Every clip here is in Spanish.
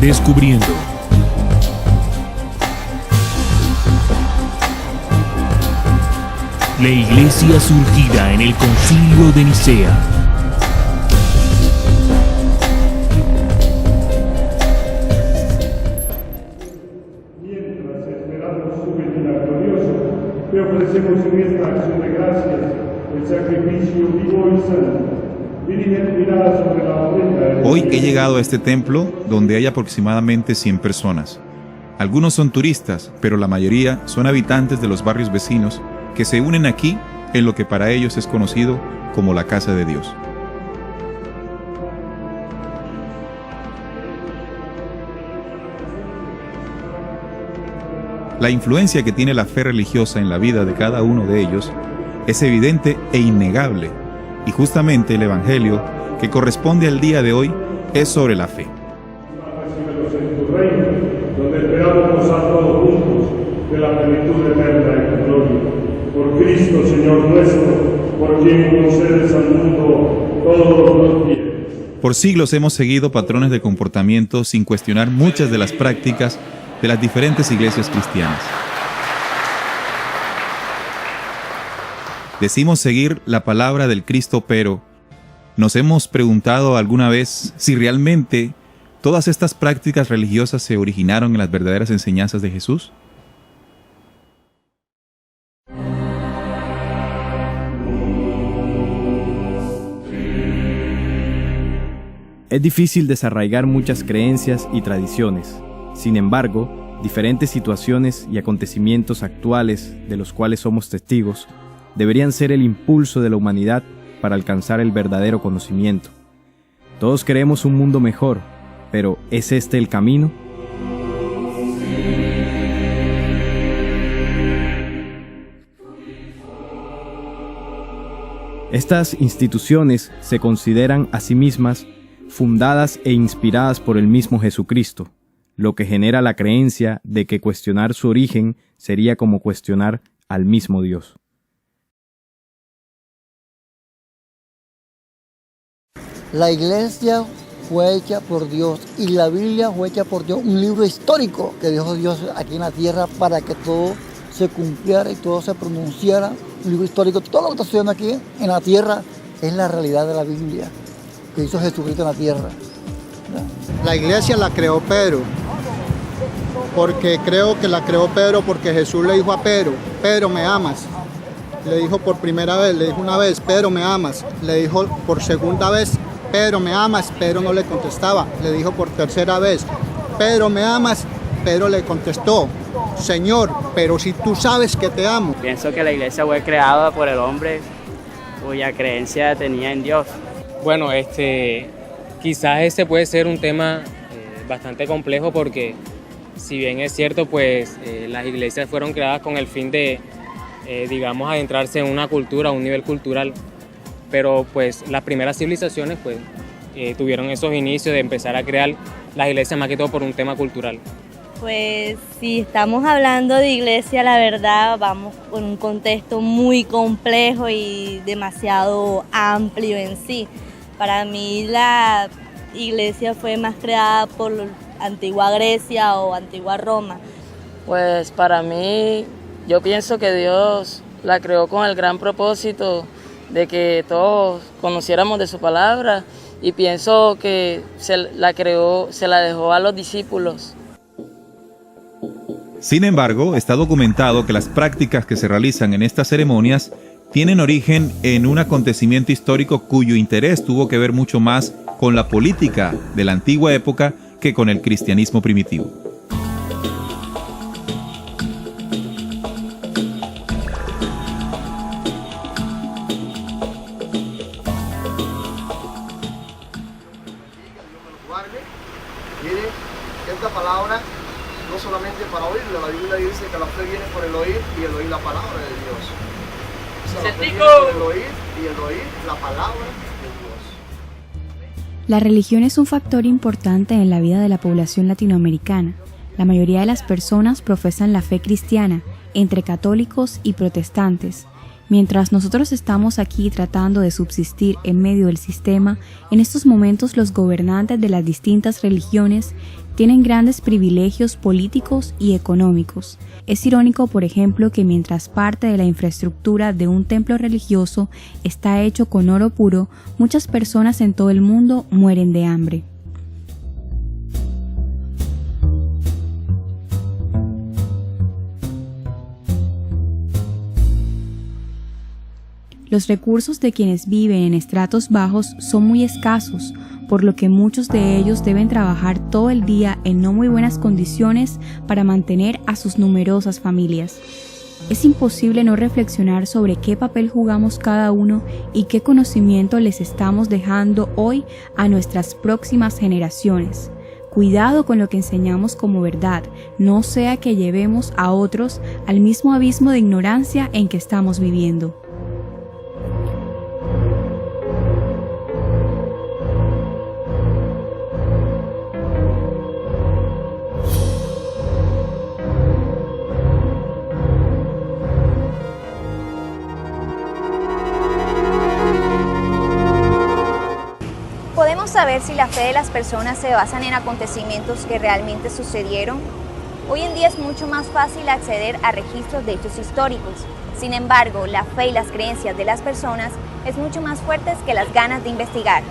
Descubriendo. La iglesia surgida en el Concilio de Nicea. Mientras esperamos su venida gloriosa, te ofrecemos en esta acción de gracias el sacrificio vivo y santo. Dirige tu mirada sobre la ofrenda. Hoy he llegado a este templo donde hay aproximadamente 100 personas. Algunos son turistas, pero la mayoría son habitantes de los barrios vecinos que se unen aquí en lo que para ellos es conocido como la Casa de Dios. La influencia que tiene la fe religiosa en la vida de cada uno de ellos es evidente e innegable, y justamente el Evangelio que corresponde al día de hoy es sobre la fe. Recíbelos en tu reino, donde esperamos gozar todos juntos de la plenitud eterna de tu gloria. Por Cristo, Señor nuestro, por quien concedes al mundo todos los bienes. Por siglos hemos seguido patrones de comportamiento sin cuestionar muchas de las prácticas de las diferentes iglesias cristianas. Decimos seguir la palabra del Cristo, pero ¿nos hemos preguntado alguna vez si realmente todas estas prácticas religiosas se originaron en las verdaderas enseñanzas de Jesús? Es difícil desarraigar muchas creencias y tradiciones. Sin embargo, diferentes situaciones y acontecimientos actuales de los cuales somos testigos deberían ser el impulso de la humanidad para alcanzar el verdadero conocimiento. Todos queremos un mundo mejor, pero ¿es este el camino? Estas instituciones se consideran a sí mismas fundadas e inspiradas por el mismo Jesucristo, lo que genera la creencia de que cuestionar su origen sería como cuestionar al mismo Dios. La iglesia fue hecha por Dios y la Biblia fue hecha por Dios, un libro histórico que dejó Dios aquí en la tierra para que todo se cumpliera y todo se pronunciara. Un libro histórico, todo lo que está sucediendo aquí en la tierra es la realidad de la Biblia que hizo Jesucristo en la tierra. La iglesia la creó Pedro, porque creo que la creó Pedro porque Jesús le dijo a Pedro, Pedro, ¿me amas? Le dijo por primera vez, le dijo una vez, Pedro, ¿me amas? Le dijo por segunda vez, Pedro, ¿me amas? Pedro no le contestaba. Le dijo por tercera vez, Pedro, ¿me amas? Pedro le contestó, Señor, pero si tú sabes que te amo. Pienso que la iglesia fue creada por el hombre cuya creencia tenía en Dios. Bueno, quizás este puede ser un tema bastante complejo porque si bien es cierto, pues las iglesias fueron creadas con el fin de, digamos, adentrarse en una cultura, un nivel cultural, pero pues las primeras civilizaciones pues tuvieron esos inicios de empezar a crear las iglesias más que todo por un tema cultural. Pues si estamos hablando de iglesia, la verdad, vamos con un contexto muy complejo y demasiado amplio en sí. Para mí la iglesia fue más creada por antigua Grecia o antigua Roma. Pues para mí, yo pienso que Dios la creó con el gran propósito de que todos conociéramos de su palabra y pienso que se la dejó a los discípulos. Sin embargo, está documentado que las prácticas que se realizan en estas ceremonias tienen origen en un acontecimiento histórico cuyo interés tuvo que ver mucho más con la política de la antigua época que con el cristianismo primitivo. Mire, esta palabra no solamente para oírla, la Biblia dice que la fe viene por el oír y el oír la palabra de Dios. O sea, la fe viene por el oír y el oír la palabra de Dios. La religión es un factor importante en la vida de la población latinoamericana. La mayoría de las personas profesan la fe cristiana, entre católicos y protestantes, Mientras nosotros estamos aquí tratando de subsistir en medio del sistema, en estos momentos los gobernantes de las distintas religiones tienen grandes privilegios políticos y económicos. Es irónico, por ejemplo, que mientras parte de la infraestructura de un templo religioso está hecho con oro puro, muchas personas en todo el mundo mueren de hambre. Los recursos de quienes viven en estratos bajos son muy escasos, por lo que muchos de ellos deben trabajar todo el día en no muy buenas condiciones para mantener a sus numerosas familias. Es imposible no reflexionar sobre qué papel jugamos cada uno y qué conocimiento les estamos dejando hoy a nuestras próximas generaciones. Cuidado con lo que enseñamos como verdad, no sea que llevemos a otros al mismo abismo de ignorancia en que estamos viviendo. ¿Podemos saber si la fe de las personas se basa en acontecimientos que realmente sucedieron? Hoy en día es mucho más fácil acceder a registros de hechos históricos. Sin embargo, la fe y las creencias de las personas es mucho más fuertes que las ganas de investigar.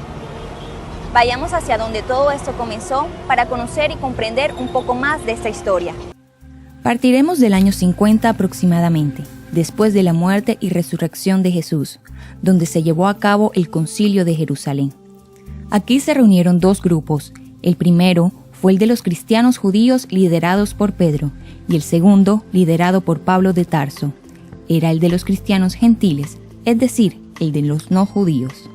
Vayamos hacia donde todo esto comenzó para conocer y comprender un poco más de esta historia. Partiremos del año 50 aproximadamente, después de la muerte y resurrección de Jesús, donde se llevó a cabo el Concilio de Jerusalén. Aquí se reunieron dos grupos. El primero fue el de los cristianos judíos liderados por Pedro, y el segundo, liderado por Pablo de Tarso, era el de los cristianos gentiles, es decir, el de los no judíos.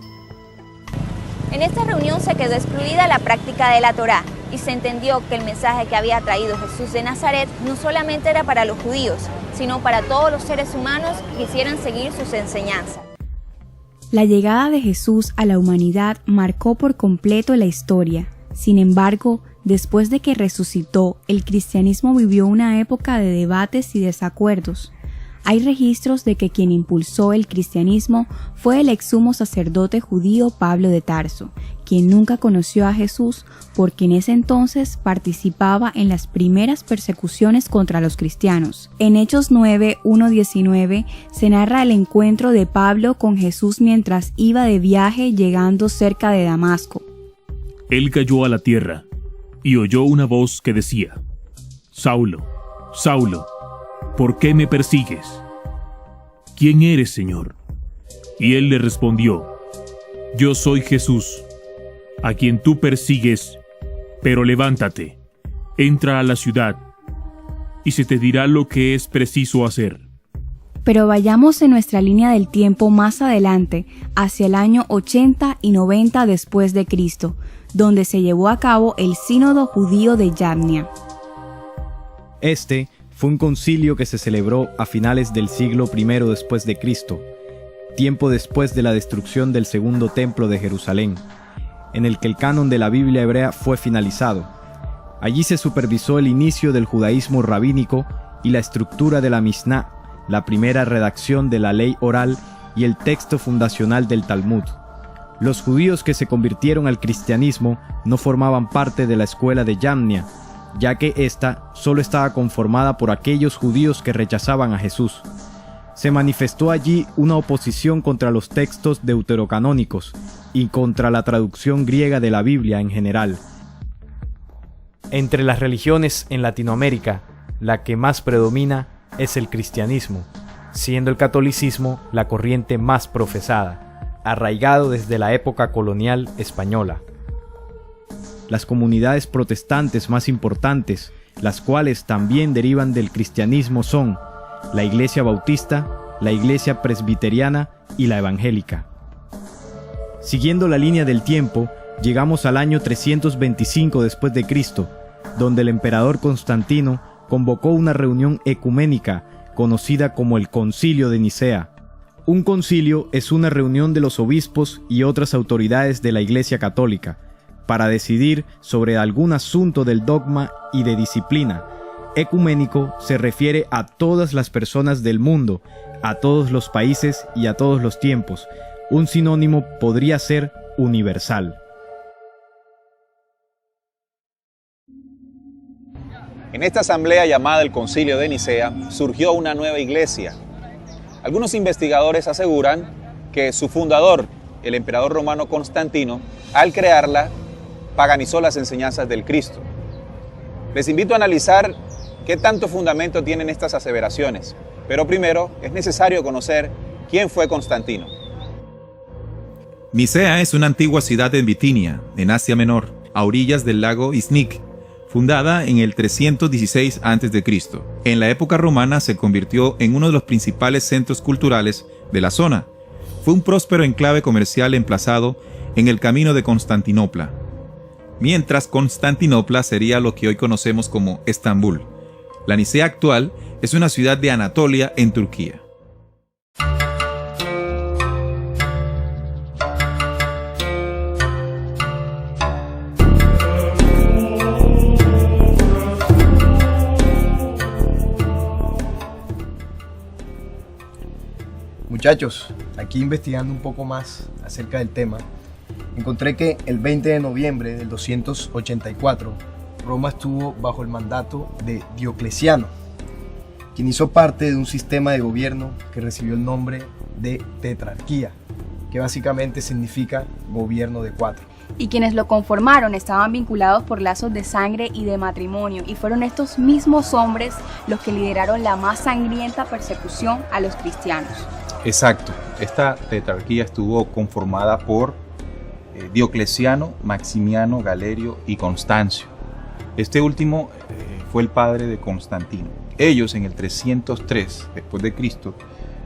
En esta reunión se quedó excluida la práctica de la Torá y se entendió que el mensaje que había traído Jesús de Nazaret no solamente era para los judíos, sino para todos los seres humanos que quisieran seguir sus enseñanzas. La llegada de Jesús a la humanidad marcó por completo la historia. Sin embargo, después de que resucitó, el cristianismo vivió una época de debates y desacuerdos. Hay registros de que quien impulsó el cristianismo fue el ex sumo sacerdote judío Pablo de Tarso, quien nunca conoció a Jesús porque en ese entonces participaba en las primeras persecuciones contra los cristianos. En Hechos 9:1-19 se narra el encuentro de Pablo con Jesús mientras iba de viaje llegando cerca de Damasco. Él cayó a la tierra y oyó una voz que decía: Saulo, Saulo, ¿por qué me persigues? ¿Quién eres, Señor? Y él le respondió: Yo soy Jesús, a quien tú persigues, pero levántate, entra a la ciudad, y se te dirá lo que es preciso hacer. Pero vayamos en nuestra línea del tiempo más adelante, hacia el año 80 y 90 después de Cristo, donde se llevó a cabo el Sínodo Judío de Yamnia. Este fue un concilio que se celebró a finales del siglo I después de Cristo, tiempo después de la destrucción del segundo templo de Jerusalén, en el que el canon de la Biblia hebrea fue finalizado. Allí se supervisó el inicio del judaísmo rabínico y la estructura de la Misná, la primera redacción de la ley oral y el texto fundacional del Talmud. Los judíos que se convirtieron al cristianismo no formaban parte de la escuela de Yamnia, ya que ésta solo estaba conformada por aquellos judíos que rechazaban a Jesús. Se manifestó allí una oposición contra los textos deuterocanónicos y contra la traducción griega de la Biblia en general. Entre las religiones en Latinoamérica, la que más predomina es el cristianismo, siendo el catolicismo la corriente más profesada, arraigado desde la época colonial española. Las comunidades protestantes más importantes, las cuales también derivan del cristianismo, son la Iglesia Bautista, la Iglesia Presbiteriana y la Evangélica. Siguiendo la línea del tiempo, llegamos al año 325 después de Cristo, donde el emperador Constantino convocó una reunión ecuménica conocida como el Concilio de Nicea. Un concilio es una reunión de los obispos y otras autoridades de la Iglesia Católica para decidir sobre algún asunto del dogma y de disciplina, Ecuménico se refiere a todas las personas del mundo, a todos los países y a todos los tiempos. Un sinónimo podría ser universal. En esta asamblea llamada el Concilio de Nicea surgió una nueva iglesia. Algunos investigadores aseguran que su fundador, el emperador romano Constantino, al crearla, paganizó las enseñanzas del Cristo. Les invito a analizar qué tanto fundamento tienen estas aseveraciones, pero primero es necesario conocer quién fue Constantino. Nicea es una antigua ciudad en Bitinia, en Asia Menor, a orillas del lago Isnik, fundada en el 316 a.C. En la época romana se convirtió en uno de los principales centros culturales de la zona. Fue un próspero enclave comercial emplazado en el camino de Constantinopla, mientras Constantinopla sería lo que hoy conocemos como Estambul. La Nicea actual es una ciudad de Anatolia, en Turquía. Muchachos, aquí investigando un poco más acerca del tema, encontré que el 20 de noviembre del 284, Roma estuvo bajo el mandato de Diocleciano, quien hizo parte de un sistema de gobierno que recibió el nombre de tetrarquía, que básicamente significa gobierno de cuatro. Y quienes lo conformaron estaban vinculados por lazos de sangre y de matrimonio, y fueron estos mismos hombres los que lideraron la más sangrienta persecución a los cristianos. Exacto, esta tetrarquía estuvo conformada por Diocleciano, Maximiano, Galerio y Constancio. Este último fue el padre de Constantino. Ellos en el 303 después de Cristo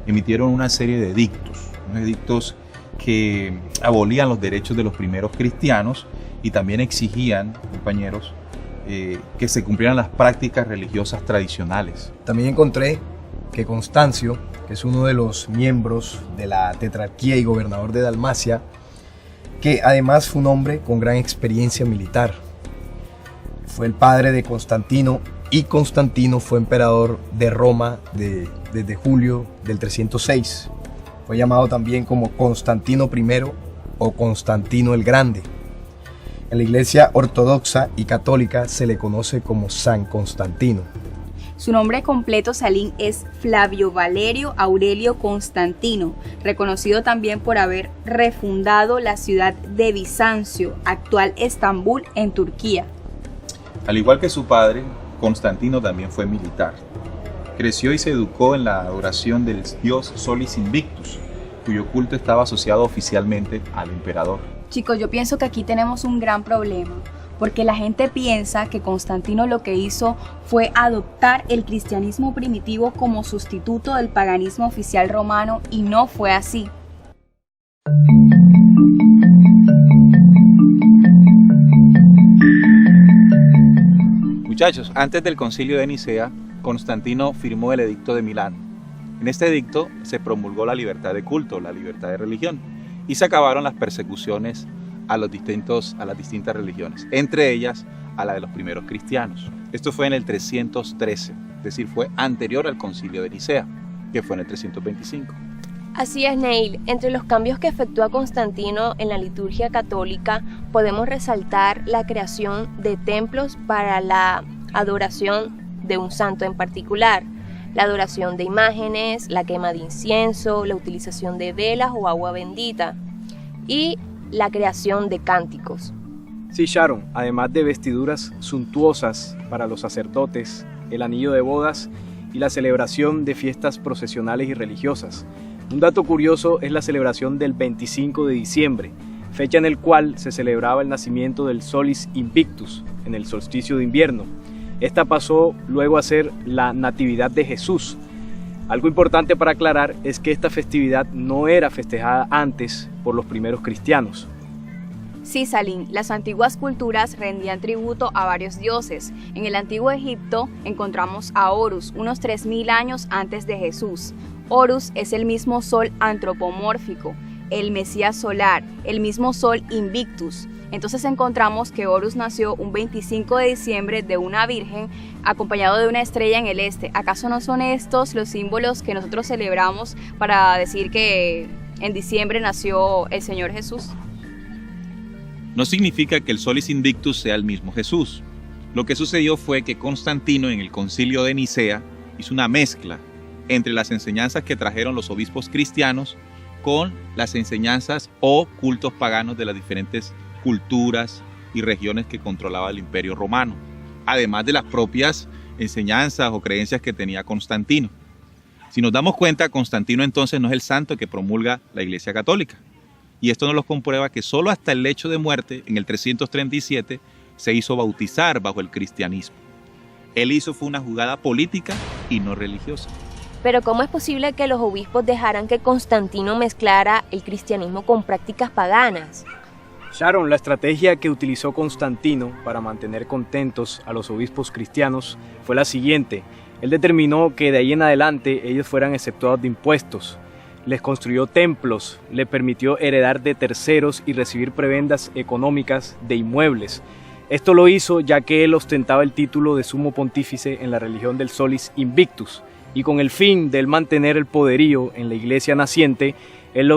emitieron una serie de edictos, unos edictos que abolían los derechos de los primeros cristianos y también exigían, compañeros, que se cumplieran las prácticas religiosas tradicionales. También encontré que Constancio, que es uno de los miembros de la tetrarquía y gobernador de Dalmacia, que además fue un hombre con gran experiencia militar. Fue el padre de Constantino y Constantino fue emperador de Roma desde julio del 306. Fue llamado también como Constantino I o Constantino el Grande. En la iglesia ortodoxa y católica se le conoce como San Constantino. Su nombre completo, Salim, es Flavio Valerio Aurelio Constantino, reconocido también por haber refundado la ciudad de Bizancio, actual Estambul, en Turquía. Al igual que su padre, Constantino también fue militar. Creció y se educó en la adoración del dios Solis Invictus, cuyo culto estaba asociado oficialmente al emperador. Chicos, yo pienso que aquí tenemos un gran problema, porque la gente piensa que Constantino lo que hizo fue adoptar el cristianismo primitivo como sustituto del paganismo oficial romano, y no fue así. Muchachos, antes del Concilio de Nicea, Constantino firmó el Edicto de Milán. En este edicto se promulgó la libertad de culto, la libertad de religión, y se acabaron las persecuciones a las distintas religiones, entre ellas a la de los primeros cristianos. Esto fue en el 313, es decir, fue anterior al Concilio de Nicea, que fue en el 325. Así es, Neil. Entre los cambios que efectúa Constantino en la liturgia católica, podemos resaltar la creación de templos para la adoración de un santo en particular, la adoración de imágenes, la quema de incienso, la utilización de velas o agua bendita y la creación de cánticos. Sí, Sharon, además de vestiduras suntuosas para los sacerdotes, el anillo de bodas y la celebración de fiestas procesionales y religiosas. Un dato curioso es la celebración del 25 de diciembre, fecha en el cual se celebraba el nacimiento del Solis Invictus, en el solsticio de invierno. Esta pasó luego a ser la Natividad de Jesús. Algo importante para aclarar es que esta festividad no era festejada antes por los primeros cristianos. Sí, Salim, las antiguas culturas rendían tributo a varios dioses. En el antiguo Egipto encontramos a Horus, unos 3000 años antes de Jesús. Horus es el mismo sol antropomórfico, el Mesías solar, el mismo sol Invictus. Entonces encontramos que Horus nació un 25 de diciembre de una virgen acompañado de una estrella en el este. ¿Acaso no son estos los símbolos que nosotros celebramos para decir que en diciembre nació el Señor Jesús? No significa que el Solis Invictus sea el mismo Jesús. Lo que sucedió fue que Constantino en el concilio de Nicea hizo una mezcla entre las enseñanzas que trajeron los obispos cristianos con las enseñanzas o cultos paganos de las diferentes culturas y regiones que controlaba el Imperio Romano, además de las propias enseñanzas o creencias que tenía Constantino. Si nos damos cuenta, Constantino entonces no es el santo que promulga la Iglesia Católica. Y esto nos lo comprueba que solo hasta el lecho de muerte, en el 337, se hizo bautizar bajo el cristianismo. Él hizo fue una jugada política y no religiosa. Pero ¿cómo es posible que los obispos dejaran que Constantino mezclara el cristianismo con prácticas paganas? Sharon, la estrategia que utilizó Constantino para mantener contentos a los obispos cristianos fue la siguiente. Él determinó que de ahí en adelante ellos fueran exceptuados de impuestos. Les construyó templos, les permitió heredar de terceros y recibir prebendas económicas de inmuebles. Esto lo hizo ya que él ostentaba el título de sumo pontífice en la religión del Solis Invictus, y con el fin de él mantener el poderío en la iglesia naciente, él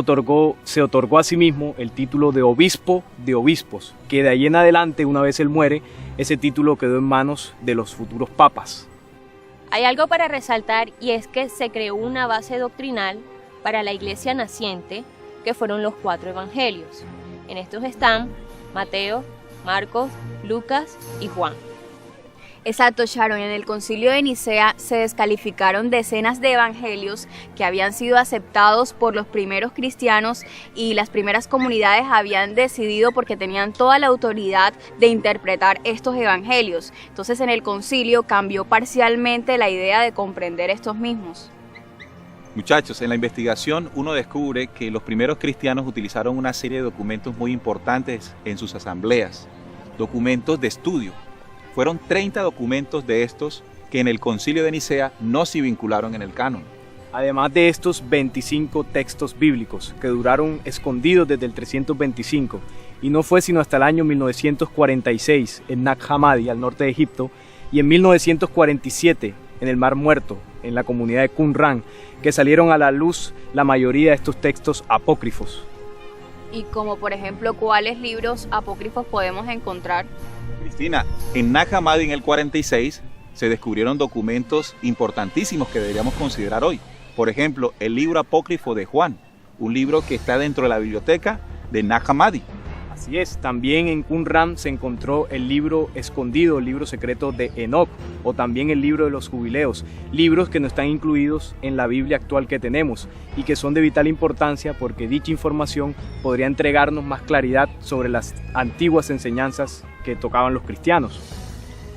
se otorgó a sí mismo el título de obispo de obispos, que de ahí en adelante, una vez él muere, ese título quedó en manos de los futuros papas. Hay algo para resaltar, y es que se creó una base doctrinal para la iglesia naciente, que fueron los 4 evangelios. En estos están Mateo, Marcos, Lucas y Juan. Exacto, Sharon. En el concilio de Nicea se descalificaron decenas de evangelios que habían sido aceptados por los primeros cristianos, y las primeras comunidades habían decidido, porque tenían toda la autoridad de interpretar estos evangelios. Entonces en el concilio cambió parcialmente la idea de comprender estos mismos. Muchachos, en la investigación uno descubre que los primeros cristianos utilizaron una serie de documentos muy importantes en sus asambleas, documentos de estudio. Fueron 30 documentos de estos que en el concilio de Nicea no se vincularon en el canon. Además de estos 25 textos bíblicos que duraron escondidos desde el 325, y no fue sino hasta el año 1946 en Nag Hammadi, al norte de Egipto, y en 1947 en el Mar Muerto, en la comunidad de Qumran, que salieron a la luz la mayoría de estos textos apócrifos. Y como por ejemplo, ¿cuáles libros apócrifos podemos encontrar? Cristina, en Nag Hammadi en el 46 se descubrieron documentos importantísimos que deberíamos considerar hoy. Por ejemplo, el libro apócrifo de Juan, un libro que está dentro de la biblioteca de Nag Hammadi. Así es, también en Qumran se encontró el libro escondido, el libro secreto de Enoc, o también el libro de los jubileos, libros que no están incluidos en la Biblia actual que tenemos y que son de vital importancia porque dicha información podría entregarnos más claridad sobre las antiguas enseñanzas que tocaban los cristianos.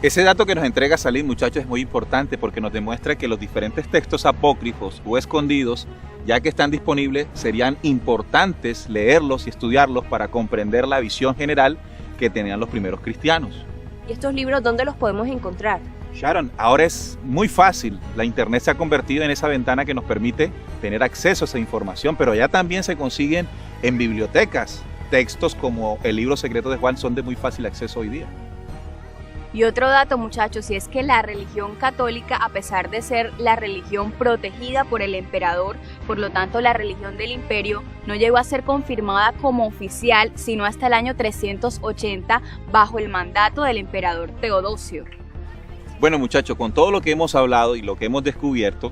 Ese dato que nos entrega Salim, muchachos, es muy importante porque nos demuestra que los diferentes textos apócrifos o escondidos, ya que están disponibles, serían importantes leerlos y estudiarlos para comprender la visión general que tenían los primeros cristianos. ¿Y estos libros dónde los podemos encontrar? Sharon, ahora es muy fácil. La internet se ha convertido en esa ventana que nos permite tener acceso a esa información, pero ya también se consiguen en bibliotecas. Textos como el libro secreto de Juan son de muy fácil acceso hoy día. Y otro dato, muchachos, y es que la religión católica, a pesar de ser la religión protegida por el emperador, por lo tanto la religión del imperio, no llegó a ser confirmada como oficial sino hasta el año 380 bajo el mandato del emperador Teodosio. Bueno, muchachos, con todo lo que hemos hablado y lo que hemos descubierto,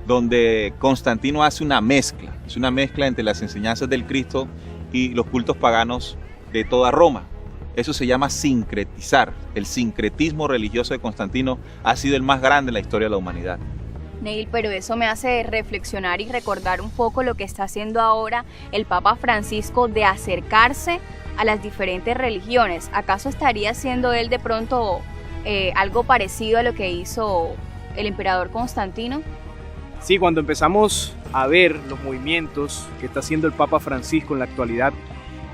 donde Constantino hace una mezcla, es una mezcla entre las enseñanzas del Cristo y los cultos paganos de toda Roma. Eso se llama sincretizar. El sincretismo religioso de Constantino ha sido el más grande en la historia de la humanidad. Neil, pero eso me hace reflexionar y recordar un poco lo que está haciendo ahora el Papa Francisco de acercarse a las diferentes religiones. ¿Acaso estaría haciendo él de pronto algo parecido a lo que hizo el emperador Constantino? Sí, cuando empezamos a ver los movimientos que está haciendo el Papa Francisco en la actualidad,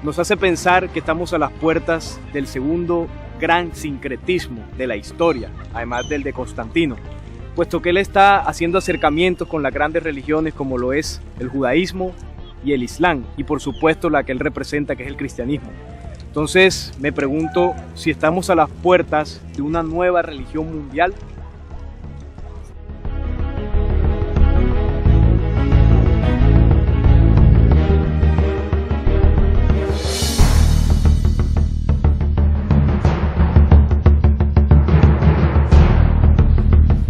nos hace pensar que estamos a las puertas del segundo gran sincretismo de la historia, además del de Constantino, puesto que él está haciendo acercamientos con las grandes religiones como lo es el judaísmo y el islam, y por supuesto la que él representa, que es el cristianismo. Entonces me pregunto si estamos a las puertas de una nueva religión mundial.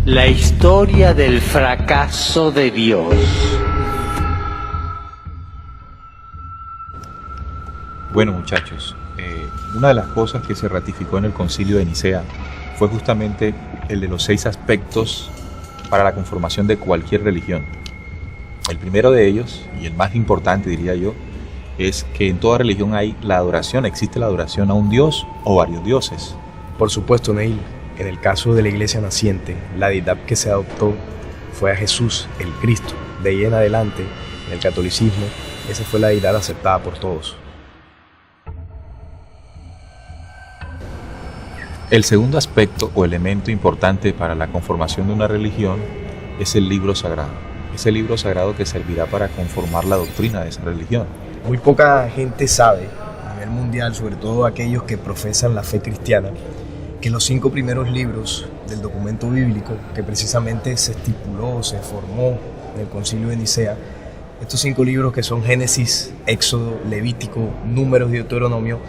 La historia del fracaso de Dios. Bueno, muchachos, una de las cosas que se ratificó en el Concilio de Nicea fue justamente el de los 6 aspectos para la conformación de cualquier religión. El primero de ellos, y el más importante diría yo, es que en toda religión hay la adoración, existe la adoración a un dios o varios dioses. Por supuesto, Neil. En el caso de la iglesia naciente, la deidad que se adoptó fue a Jesús, el Cristo. De ahí en adelante, en el catolicismo, esa fue la deidad aceptada por todos. El segundo aspecto o elemento importante para la conformación de una religión es el libro sagrado. Ese libro sagrado que servirá para conformar la doctrina de esa religión. Muy poca gente sabe, a nivel mundial, sobre todo aquellos que profesan la fe cristiana, que los 5 primeros libros del documento bíblico, que precisamente se estipuló, se formó en el Concilio de Nicea, estos 5 libros que son Génesis, Éxodo, Levítico, Números y Deuteronomio,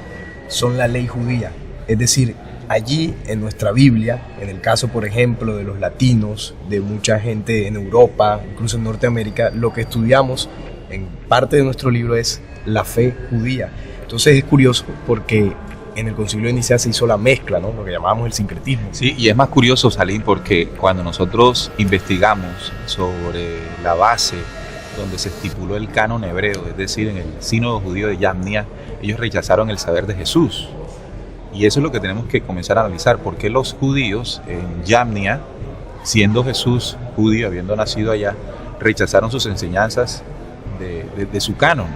son la ley judía. Es decir, allí en nuestra Biblia, en el caso por ejemplo de los latinos, de mucha gente en Europa, incluso en Norteamérica, lo que estudiamos en parte de nuestro libro es la fe judía. Entonces es curioso porque en el Concilio de Nicea se hizo la mezcla, ¿no? Lo que llamábamos el sincretismo. Sí, y es más curioso, Salim, porque cuando nosotros investigamos sobre la base donde se estipuló el canon hebreo, es decir, en el sínodo judío de Yamnia, ellos rechazaron el saber de Jesús. Y eso es lo que tenemos que comenzar a analizar, por qué los judíos en Yamnia, siendo Jesús judío, habiendo nacido allá, rechazaron sus enseñanzas de su canon.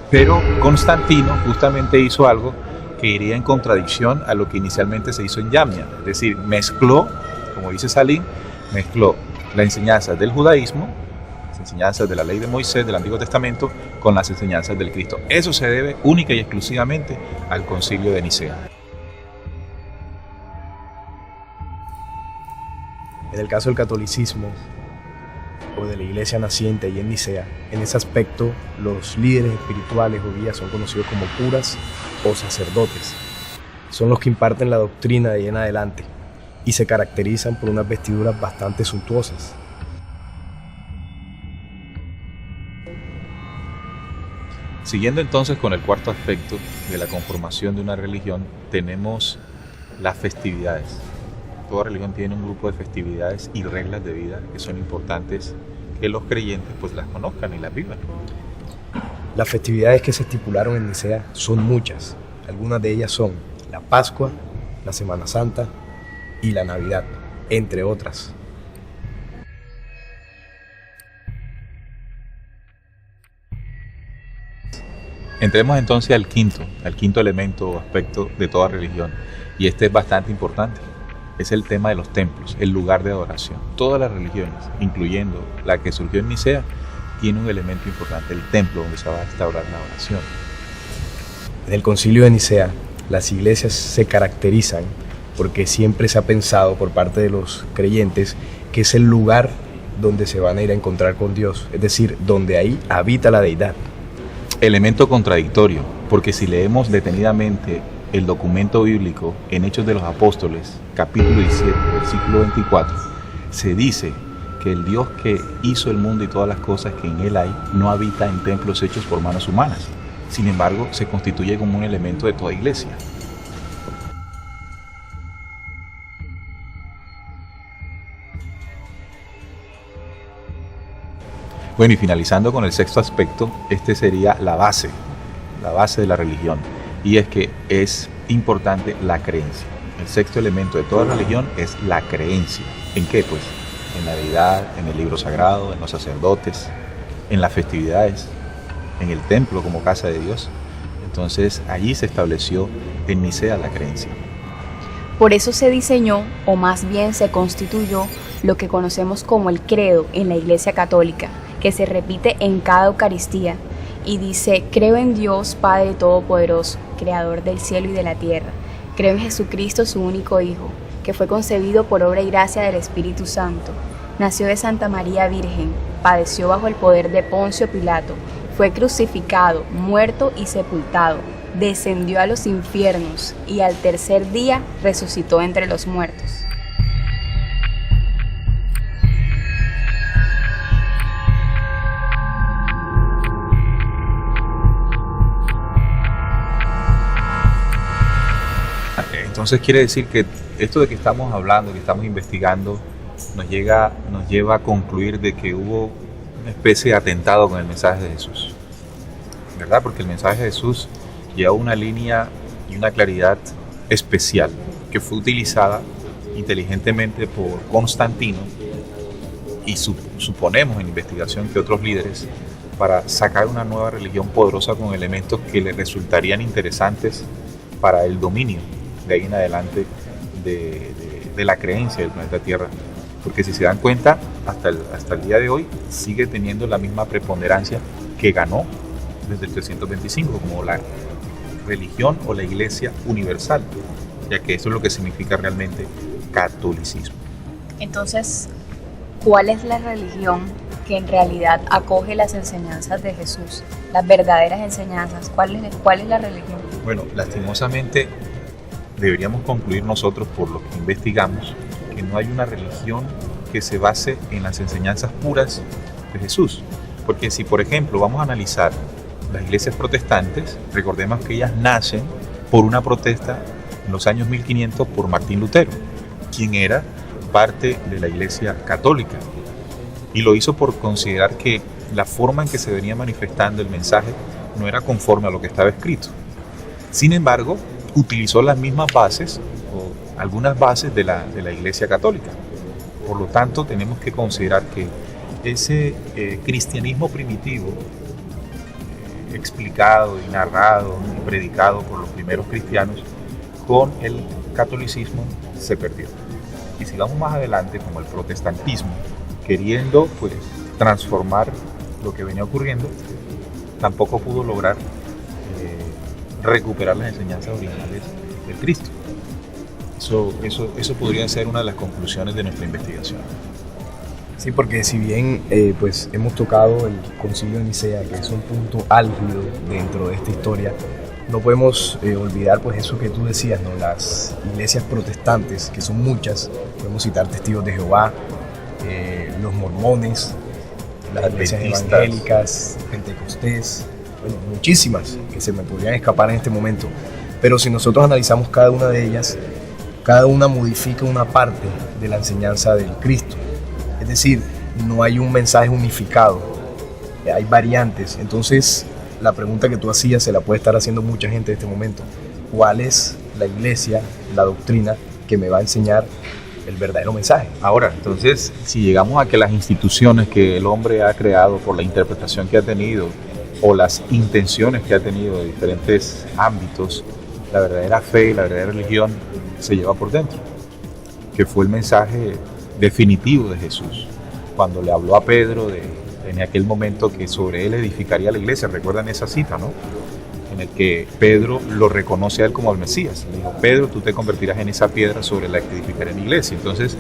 Pero Constantino justamente hizo algo que iría en contradicción a lo que inicialmente se hizo en Yamnia, es decir, mezcló, como dice Salim, mezcló las enseñanzas del judaísmo, las enseñanzas de la ley de Moisés, del Antiguo Testamento, con las enseñanzas del Cristo. Eso se debe única y exclusivamente al Concilio de Nicea. En el caso del catolicismo o de la iglesia naciente y en Nicea, en ese aspecto los líderes espirituales o guías son conocidos como curas o sacerdotes. Son los que imparten la doctrina de ahí en adelante y se caracterizan por unas vestiduras bastante suntuosas. Siguiendo entonces con el cuarto aspecto de la conformación de una religión, tenemos las festividades. Toda religión tiene un grupo de festividades y reglas de vida que son importantes que los creyentes pues las conozcan y las vivan. Las festividades que se estipularon en Nicea son muchas. Algunas de ellas son la Pascua, la Semana Santa y la Navidad, entre otras. Entremos entonces al quinto elemento o aspecto de toda religión, y este es bastante importante. Es el tema de los templos, el lugar de adoración. Todas las religiones, incluyendo la que surgió en Nicea, tiene un elemento importante, el templo donde se va a restaurar la oración. En el Concilio de Nicea, las iglesias se caracterizan porque siempre se ha pensado por parte de los creyentes que es el lugar donde se van a ir a encontrar con Dios, es decir, donde ahí habita la deidad. Elemento contradictorio, porque si leemos detenidamente el documento bíblico en Hechos de los Apóstoles, capítulo 17, versículo 24, se dice que el Dios que hizo el mundo y todas las cosas que en él hay no habita en templos hechos por manos humanas. Sin embargo, se constituye como un elemento de toda iglesia. Bueno, y finalizando con el sexto aspecto, este sería la base de la religión. Y es que es importante la creencia. El sexto elemento de toda religión es la creencia. ¿En qué? Pues en la deidad, en el libro sagrado, en los sacerdotes, en las festividades, en el templo como casa de Dios. Entonces allí se estableció en Nicea la creencia. Por eso se diseñó, o más bien se constituyó, lo que conocemos como el credo en la Iglesia Católica, que se repite en cada Eucaristía y dice: creo en Dios Padre Todopoderoso, Creador del cielo y de la tierra. Creo en Jesucristo, su único Hijo, que fue concebido por obra y gracia del Espíritu Santo. Nació de Santa María Virgen, padeció bajo el poder de Poncio Pilato, fue crucificado, muerto y sepultado, descendió a los infiernos y al tercer día resucitó entre los muertos. Entonces quiere decir que esto de que estamos hablando, que estamos investigando, nos lleva a concluir de que hubo una especie de atentado con el mensaje de Jesús, ¿verdad? Porque el mensaje de Jesús lleva una línea y una claridad especial que fue utilizada inteligentemente por Constantino y suponemos en investigación que otros líderes para sacar una nueva religión poderosa con elementos que le resultarían interesantes para el dominio de ahí en adelante de la creencia del planeta Tierra. Porque si se dan cuenta, hasta el día de hoy sigue teniendo la misma preponderancia que ganó desde el 325 como la religión o la iglesia universal, ya que eso es lo que significa realmente catolicismo. Entonces, ¿cuál es la religión que en realidad acoge las enseñanzas de Jesús? Las verdaderas enseñanzas. ¿Cuál es la religión? Bueno, lastimosamente deberíamos concluir nosotros, por lo que investigamos, que no hay una religión que se base en las enseñanzas puras de Jesús. Porque si, por ejemplo, vamos a analizar las iglesias protestantes, recordemos que ellas nacen por una protesta en los años 1500 por Martín Lutero, quien era parte de la iglesia católica. Y lo hizo por considerar que la forma en que se venía manifestando el mensaje no era conforme a lo que estaba escrito. Sin embargo, utilizó las mismas bases o algunas bases de la Iglesia Católica. Por lo tanto, tenemos que considerar que ese cristianismo primitivo, explicado y narrado y predicado por los primeros cristianos, con el catolicismo se perdió. Y si vamos más adelante, como el protestantismo, queriendo pues transformar lo que venía ocurriendo, tampoco pudo lograr recuperar las enseñanzas originales del Cristo. Eso podría ser una de las conclusiones de nuestra investigación. Sí, porque si bien pues hemos tocado el Concilio de Nicea, que es un punto álgido dentro de esta historia, no podemos olvidar pues eso que tú decías, ¿no? Las iglesias protestantes, que son muchas, podemos citar Testigos de Jehová, los mormones, las iglesias evangélicas, Pentecostés, bueno, muchísimas que se me podrían escapar en este momento. Pero si nosotros analizamos cada una de ellas, cada una modifica una parte de la enseñanza del Cristo. Es decir, no hay un mensaje unificado, hay variantes. Entonces, la pregunta que tú hacías se la puede estar haciendo mucha gente en este momento. ¿Cuál es la iglesia, la doctrina que me va a enseñar el verdadero mensaje? Ahora, entonces, si llegamos a que las instituciones que el hombre ha creado por la interpretación que ha tenido o las intenciones que ha tenido de diferentes ámbitos, la verdadera fe y la verdadera religión se lleva por dentro, que fue el mensaje definitivo de Jesús, cuando le habló a Pedro en aquel momento que sobre él edificaría la iglesia. ¿Recuerdan esa cita, no? En el que Pedro lo reconoce a él como el Mesías. Le dijo: Pedro, tú te convertirás en esa piedra sobre la que edificaré mi iglesia. Entonces,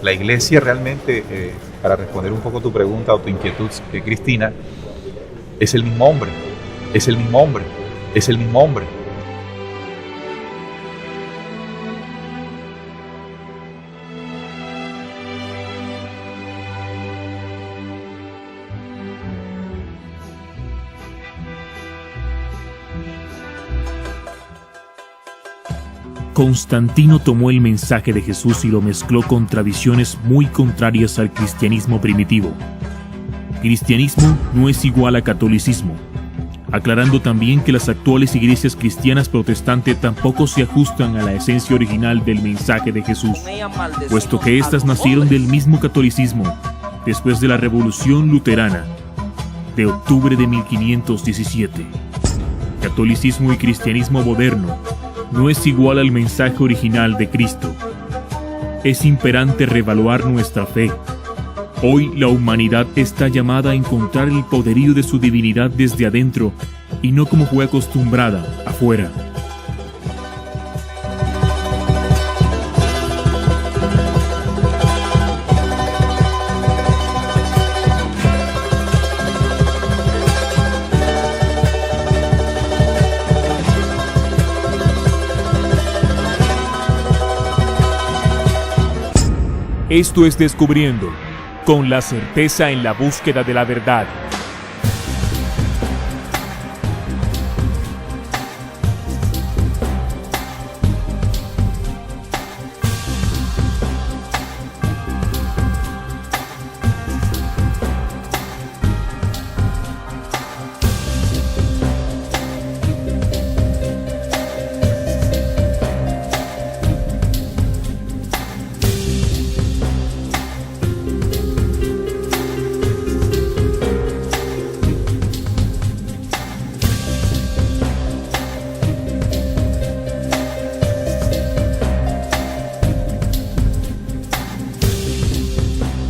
la iglesia realmente, para responder un poco tu pregunta o tu inquietud, Cristina, es el mismo hombre, es el mismo hombre, es el mismo hombre. Constantino tomó el mensaje de Jesús y lo mezcló con tradiciones muy contrarias al cristianismo primitivo. Cristianismo no es igual a catolicismo, aclarando también que las actuales iglesias cristianas protestantes tampoco se ajustan a la esencia original del mensaje de Jesús, puesto que éstas nacieron del mismo catolicismo después de la Revolución Luterana de octubre de 1517. Catolicismo y cristianismo moderno no es igual al mensaje original de Cristo. Es imperante reevaluar nuestra fe, Hoy la humanidad está llamada a encontrar el poderío de su divinidad desde adentro y no como fue acostumbrada afuera. Esto es Descubriendo, con la certeza en la búsqueda de la verdad.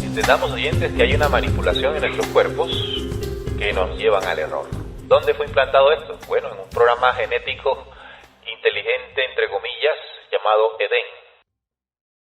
Entendamos, oyentes, que hay una manipulación en nuestros cuerpos que nos llevan al error. ¿Dónde fue implantado esto? Bueno, en un programa genético inteligente, entre comillas, llamado Edén.